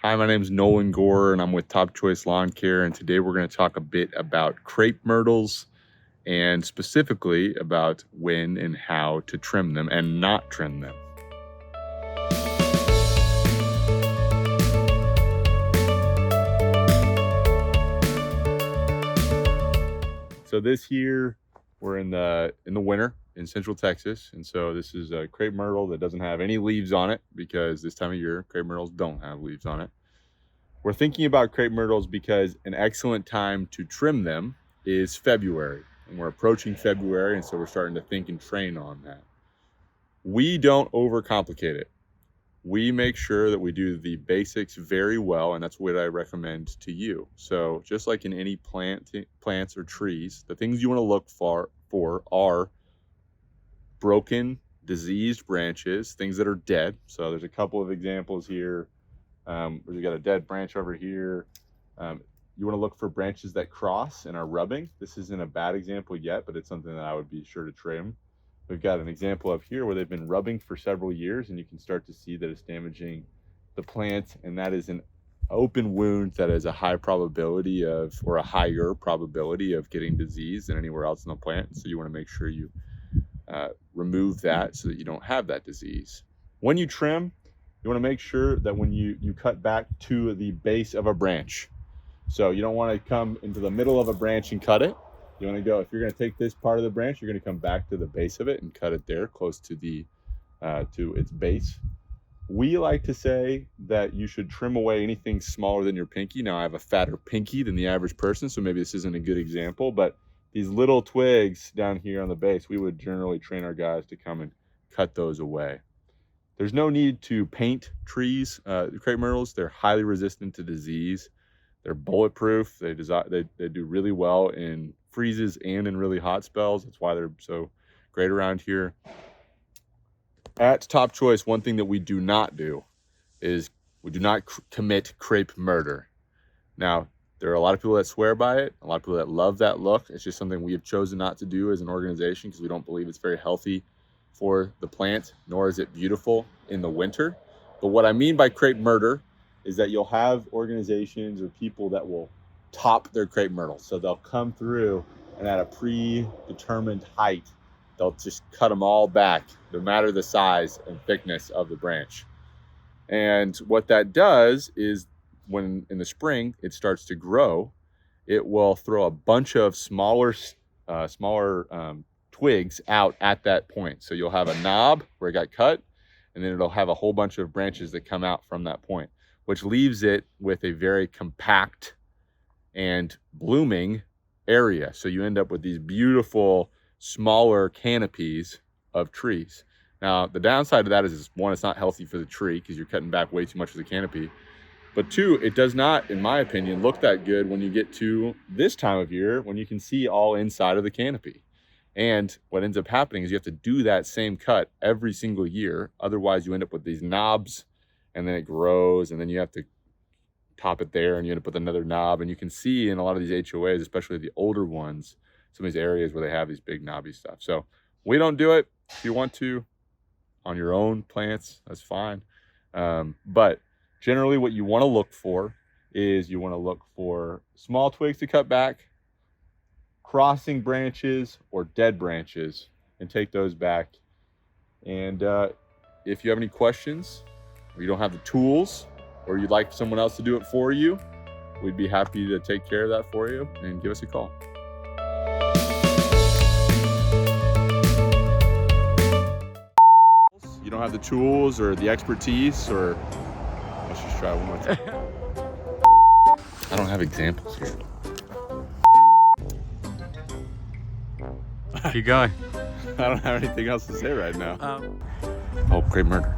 Hi, my name is Nolan Gore and I'm with Top Choice Lawn Care, and today we're going to talk a bit about crepe myrtles and specifically about when and how to trim them and not trim them. So this year we're in the winter in Central Texas, and so this is a crepe myrtle that doesn't have any leaves on it because this time of year crepe myrtles don't have leaves on it. We're thinking about crepe myrtles because an excellent time to trim them is February, and we're approaching February, and so we're starting to think and train on that. We don't overcomplicate it. We make sure that we do the basics very well, and that's what I recommend to you. So just like in any plants or trees, the things you want to look for are broken, diseased branches, things that are dead. So there's a couple of examples here. We've got a dead branch over here. You want to look for branches that cross and are rubbing. This isn't a bad example yet, but it's something that I would be sure to trim. We've got an example up here where they've been rubbing for several years, and you can start to see that it's damaging the plant, and that is an open wound that has a high probability of, or a higher probability of getting disease than anywhere else in the plant. So you want to make sure you remove that so that you don't have that disease. When you trim, you want to make sure that when you cut back to the base of a branch. So you don't want to come into the middle of a branch and cut it. You want to go, if you're going to take this part of the branch, you're going to come back to the base of it and cut it there close to the to its base. We like to say that you should trim away anything smaller than your pinky. Now I have a fatter pinky than the average person, so maybe this isn't a good example, but these little twigs down here on the base, we would generally train our guys to come and cut those away. There's no need to paint trees. Crepe myrtles, they're highly resistant to disease. They're bulletproof. They do really well in freezes and in really hot spells. That's why they're so great around here. At Top Choice, one thing that we do not do is we do not commit crepe murder. Now, there are a lot of people that swear by it, a lot of people that love that look. It's just something we have chosen not to do as an organization because we don't believe it's very healthy for the plant, nor is it beautiful in the winter. But what I mean by crepe murder is that you'll have organizations or people that will top their crepe myrtles. So they'll come through and at a predetermined height, they'll just cut them all back, no matter the size and thickness of the branch. And what that does is when in the spring it starts to grow, it will throw a bunch of smaller twigs out at that point. So you'll have a knob where it got cut, and then it'll have a whole bunch of branches that come out from that point, which leaves it with a very compact and blooming area. So you end up with these beautiful, smaller canopies of trees. Now, the downside of that is, one, it's not healthy for the tree because you're cutting back way too much of the canopy. But two, it does not, in my opinion, look that good when you get to this time of year when you can see all inside of the canopy. And what ends up happening is you have to do that same cut every single year. Otherwise, you end up with these knobs, and then it grows, and then you have to top it there, and you end up with another knob. And you can see in a lot of these HOAs, especially the older ones, some of these areas where they have these big knobby stuff. So we don't do it. If you want to on your own plants, that's fine. But generally what you want to look for is you want to look for small twigs to cut back, crossing branches or dead branches, and take those back. And if you have any questions, or you don't have the tools, or you'd like someone else to do it for you, we'd be happy to take care of that for you, and give us a call. You don't have the tools or the expertise, or let's just try one more time. I don't have examples here. Keep going. I don't have anything else to say right now. Oh, crepe murder.